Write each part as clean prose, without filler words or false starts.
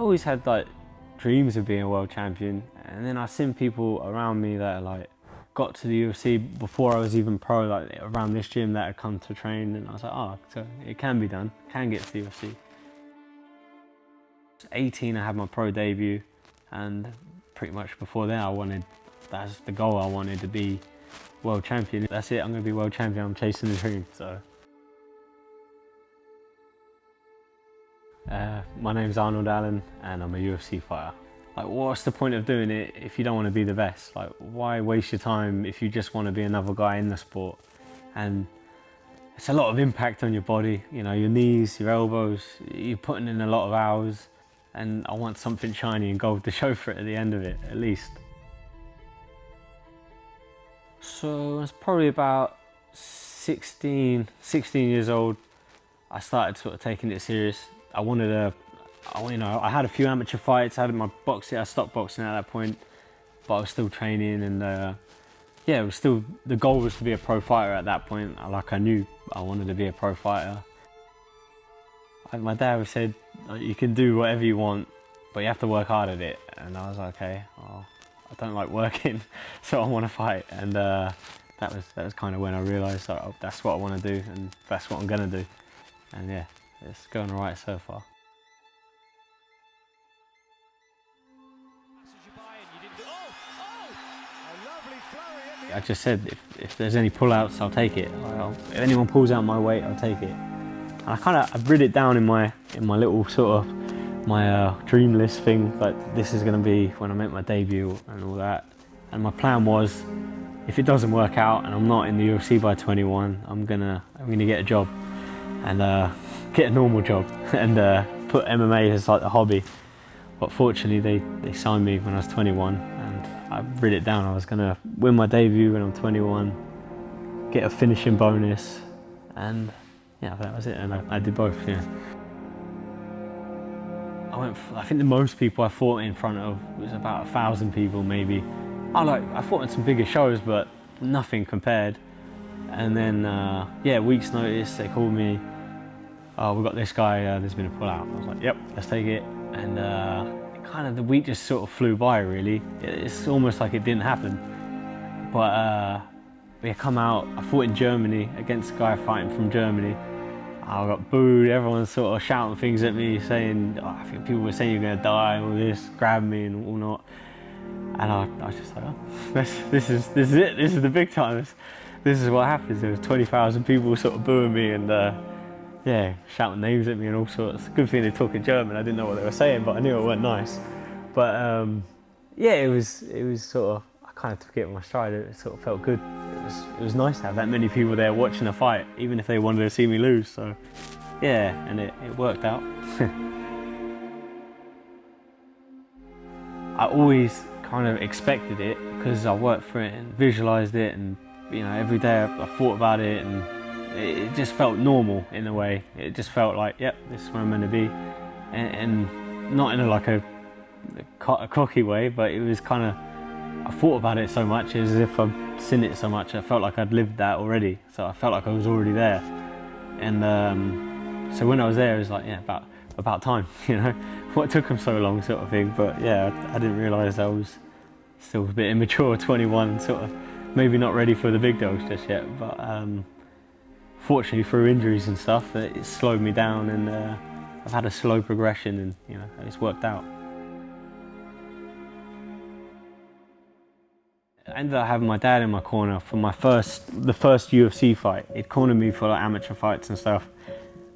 always had like dreams of being a world champion, and then I've seen people around me that like got to the UFC before I was even pro, like around this gym that had come to train, and I was like, oh, so it can be done, can get to the UFC. 18, I had my pro debut, and pretty much before then that's the goal, I wanted to be world champion. That's it, I'm going to be world champion, I'm chasing the dream. So my name's Arnold and I'm a UFC fighter. Like, what's the point of doing it if you don't want to be the best? Like, why waste your time if you just want to be another guy in the sport? And it's a lot of impact on your body, you know, your knees, your elbows, you're putting in a lot of hours, and I want something shiny and gold to show for it at the end of it, at least. So I was probably about 16 years old. I started sort of taking it serious. I had a few amateur fights. I had my boxing. I stopped boxing at that point, but I was still training, and yeah, it was still, the goal was to be a pro fighter at that point. Like, I knew I wanted to be a pro fighter. My dad said, you can do whatever you want, but you have to work hard at it. And I was like, okay, well, I don't like working, so I want to fight. And that was kind of when I realised that, oh, that's what I want to do, and that's what I'm going to do. And yeah, it's going all right so far. I just said, if there's any pull-outs, I'll take it. If anyone pulls out my weight, I'll take it. And I've written it down in my little sort of my dream list thing. Like, this is going to be when I make my debut and all that. And my plan was, if it doesn't work out and I'm not in the UFC by 21, I'm gonna get a job and get a normal job and put MMA as like a hobby. But fortunately, they signed me when I was 21. I wrote it down, I was going to win my debut when I'm 21, get a finishing bonus, and yeah, that was it, and I did both, yeah. I think the most people I fought in front of was about 1,000 people maybe. I fought in some bigger shows, but nothing compared. And then, yeah, week's notice, they called me, oh, we've got this guy, there's been a pull-out. I was like, yep, let's take it. And the week just sort of flew by, really. It's almost like it didn't happen. But we come out, I fought in Germany against a guy fighting from Germany. I got booed, everyone's sort of shouting things at me, saying, oh, I think people were saying you're gonna die, all this, grabbing me and all not. And I was just like, oh, this is it, this is the big time. This is what happens. There was 20,000 people sort of booing me and yeah, shouting names at me and all sorts. Good thing they talk in German. I didn't know what they were saying, but I knew it weren't nice. But yeah, it was sort of, I kind of took it in my stride. It sort of felt good. It was nice to have that many people there watching a fight, even if they wanted to see me lose. So yeah, and it worked out. I always kind of expected it because I worked for it and visualized it, and you know, every day I thought about it, and it just felt normal in a way. It just felt like, yep, this is where I'm meant to be, and not in a cocky way, but it was kind of, I thought about it so much, as if I've seen it so much, I felt like I'd lived that already, so I felt like I was already there. And so when I was there, it was like, yeah, about time, you know, what took them so long, sort of thing. But yeah, I didn't realise I was still a bit immature, 21, sort of maybe not ready for the big dogs just yet, but fortunately through injuries and stuff, it slowed me down, and I've had a slow progression, and you know, it's worked out. I ended up having my dad in my corner for the first UFC fight. He'd cornered me for like amateur fights and stuff,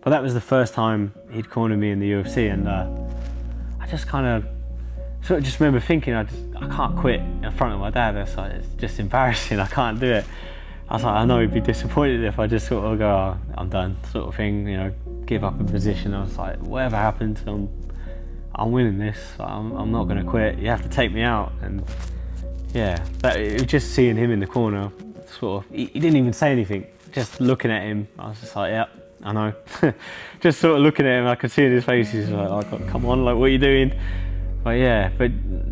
but that was the first time he'd cornered me in the UFC, and I just kind of sort of just remember thinking, I can't quit in front of my dad. It's just embarrassing, I can't do it. I was like, I know he'd be disappointed if I just sort of go, oh, I'm done, sort of thing, you know, give up a position. I was like, whatever happens, I'm winning this. I'm not going to quit. You have to take me out. And yeah, it was just seeing him in the corner, sort of, he didn't even say anything. Just looking at him, I was just like, yeah, I know. Just sort of looking at him, I could see in his face, he's like, oh, come on, like, what are you doing? But yeah,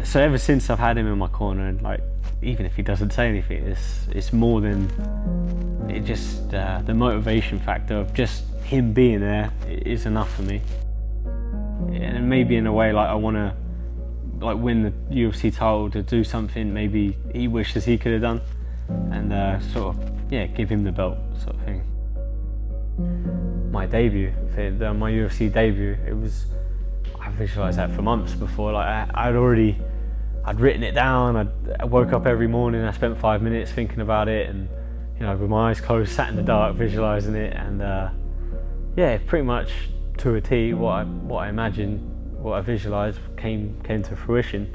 so ever since I've had him in my corner, and like, even if he doesn't say anything, it's more than it. Just the motivation factor of just him being there is enough for me. and maybe in a way like I want to like win the UFC title, to do something maybe he wishes he could have done, and sort of give him the belt sort of thing. My debut, my UFC debut, I visualised that for months before. Like I'd written it down. I woke up every morning. I spent 5 minutes thinking about it, and with my eyes closed, sat in the dark, visualising it, and pretty much to a T, what I imagined, what I visualised came to fruition.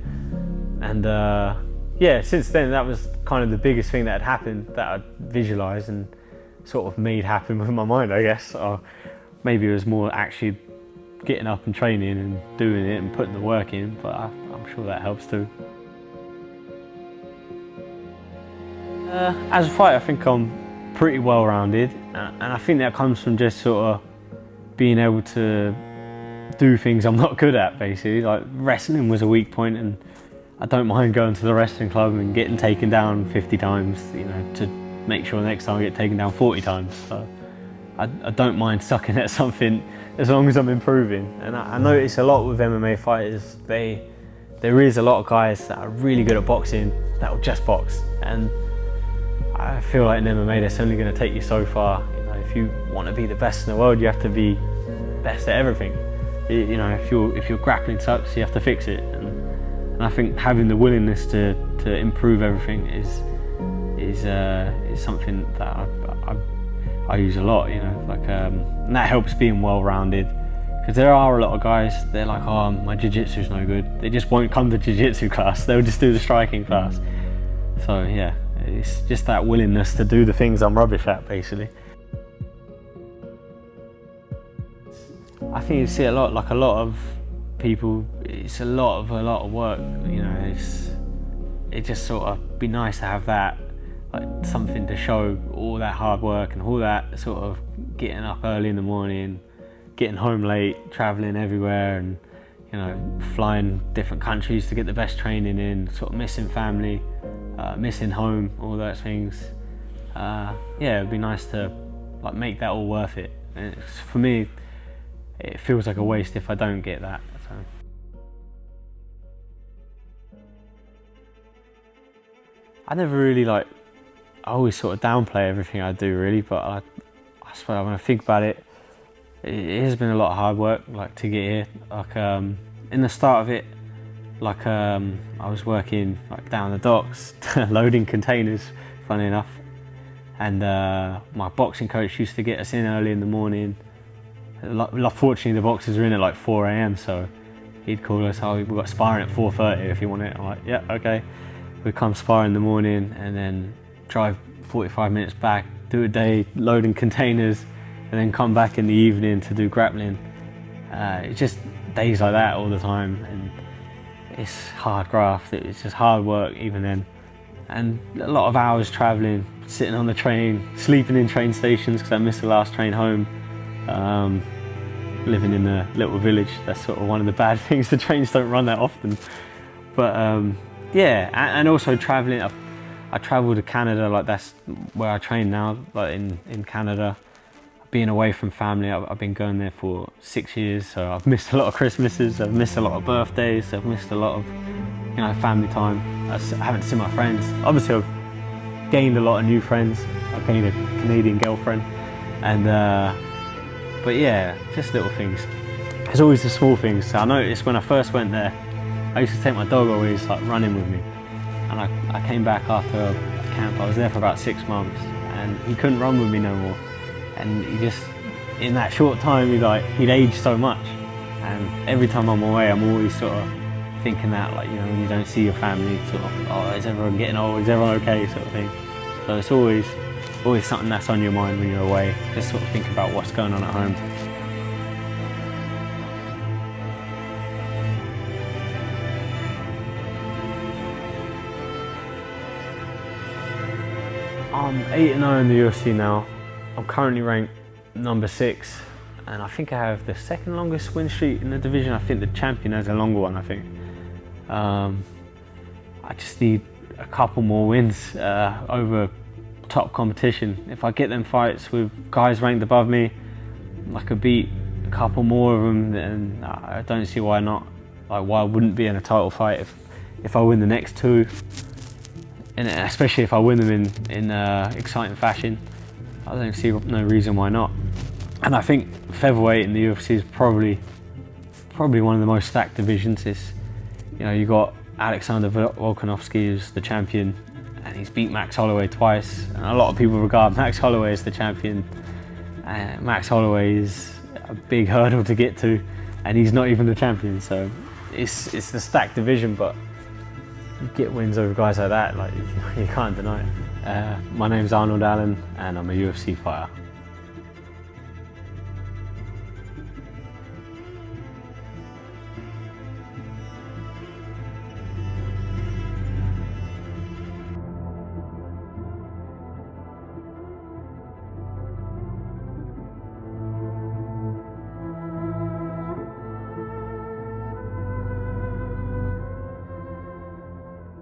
And since then, that was kind of the biggest thing that had happened, that I visualised and sort of made happen with my mind, I guess. Or maybe it was more actually getting up and training and doing it and putting the work in, but I'm sure that helps too. As a fighter, I think I'm pretty well-rounded, and I think that comes from just sort of being able to do things I'm not good at, basically. Like wrestling was a weak point, and I don't mind going to the wrestling club and getting taken down 50 times, to make sure next time I get taken down 40 times. So I don't mind sucking at something as long as I'm improving. And I notice a lot with MMA fighters, there is a lot of guys that are really good at boxing that will just box. And I feel like in MMA that's only going to take you so far. If you want to be the best in the world, you have to be best at everything. If your grappling sucks, you have to fix it. And I think having the willingness to improve everything is something that I use a lot. And that helps being well-rounded. Because there are a lot of guys, they're like, oh, my jiu-jitsu's no good. They just won't come to jiu-jitsu class. They'll just do the striking class. So yeah, it's just that willingness to do the things I'm rubbish at, basically. I think you see a lot of people, it's a lot of work, it just sort of be nice to have that, like something to show all that hard work and all that sort of getting up early in the morning, getting home late, traveling everywhere, and flying different countries to get the best training in, sort of missing family, missing home, all those things. It'd be nice to like make that all worth it. And for me, it feels like a waste if I don't get that. So. I never really I always sort of downplay everything I do, really, but I suppose when I think about it, it has been a lot of hard work, to get here. In the start of it, I was working down the docks, loading containers, funny enough, and my boxing coach used to get us in early in the morning. Fortunately, the boxers were in at 4 AM, so he'd call us, oh, we've got sparring at 4:30 if you want it. I'm like, yeah, okay. We'd come spar in the morning and then drive 45 minutes back, do a day loading containers, and then come back in the evening to do grappling. It's just days like that all the time, and it's hard graft. It's just hard work even then, and a lot of hours traveling, sitting on the train, sleeping in train stations because I missed the last train home. Living in a little village, that's sort of one of the bad things. The trains don't run that often, but and also traveling. I travel to Canada, that's where I train now, in Canada. Being away from family, I've been going there for 6 years, so I've missed a lot of Christmases, I've missed a lot of birthdays, I've missed a lot of family time. I haven't seen my friends. Obviously I've gained a lot of new friends. I've gained a Canadian girlfriend, and but yeah, just little things. There's always the small things. So I noticed when I first went there, I used to take my dog always running with me, and I came back after a camp. I was there for about 6 months, and he couldn't run with me no more. And he just, in that short time, he'd aged so much. And every time I'm away, I'm always sort of thinking that, when you don't see your family, sort of, oh, is everyone getting old? Is everyone okay? Sort of thing. So it's always something that's on your mind when you're away. Just sort of think about what's going on at home. I'm 8-0 in the UFC now. I'm currently ranked number 6, and I think I have the second longest win streak in the division. I think the champion has a longer one, I think. I just need a couple more wins over top competition. If I get them fights with guys ranked above me, I could beat couple more of them, then I don't see why not. Like, why I wouldn't be in a title fight if I win the next two, and especially if I win them in exciting fashion. I don't see no reason why not. And I think featherweight in the UFC is probably one of the most stacked divisions. You got Alexander Volkanovski, who's the champion, and he's beat Max Holloway twice. And a lot of people regard Max Holloway as the champion. Max Holloway is a big hurdle to get to, and he's not even the champion. So it's the stacked division, but you get wins over guys like that, like you can't deny it. My name's Arnold Allen, and I'm a UFC fighter.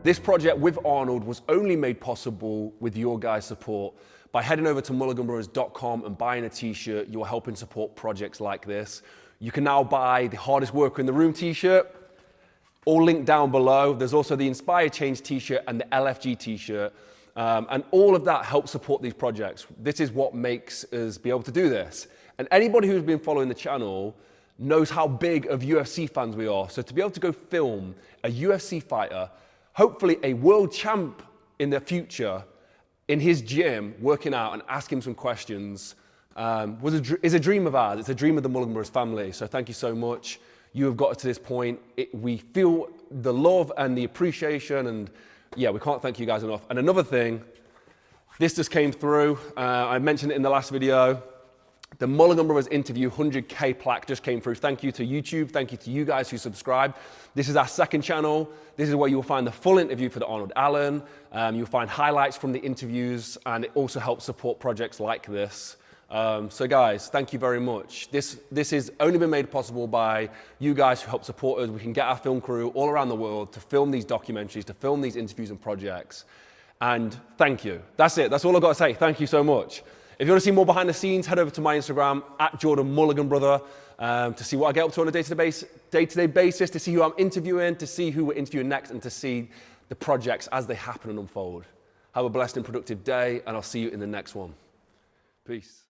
This project with Arnold was only made possible with your guys' support. By heading over to Mulliganbrothers.com and buying a t-shirt, you're helping support projects like this. You can now buy the Hardest Worker in the Room t-shirt, all linked down below. There's also the Inspire Change t-shirt and the LFG t-shirt. And all of that helps support these projects. This is what makes us be able to do this. And anybody who's been following the channel knows how big of UFC fans we are. So to be able to go film a UFC fighter, hopefully a world champ in the future, in his gym, working out and ask him some questions, is a dream of ours. It's a dream of the Mulligan Brothers family. So thank you so much. You have got us to this point. We feel the love and the appreciation, and yeah, we can't thank you guys enough. And another thing, this just came through. I mentioned it in the last video. The Mulligan Brothers interview 100K plaque just came through. Thank you to YouTube. Thank you to you guys who subscribed. This is our second channel. This is where you'll find the full interview for the Arnold Allen. You'll find highlights from the interviews, and it also helps support projects like this. So guys, thank you very much. This has only been made possible by you guys who help support us. We can get our film crew all around the world to film these documentaries, to film these interviews and projects. And thank you. That's it. That's all I've got to say. Thank you so much. If you want to see more behind the scenes, head over to my Instagram, @JordanMulliganBrother, to see what I get up to on a day-to-day basis, to see who I'm interviewing, to see who we're interviewing next, and to see the projects as they happen and unfold. Have a blessed and productive day, and I'll see you in the next one. Peace.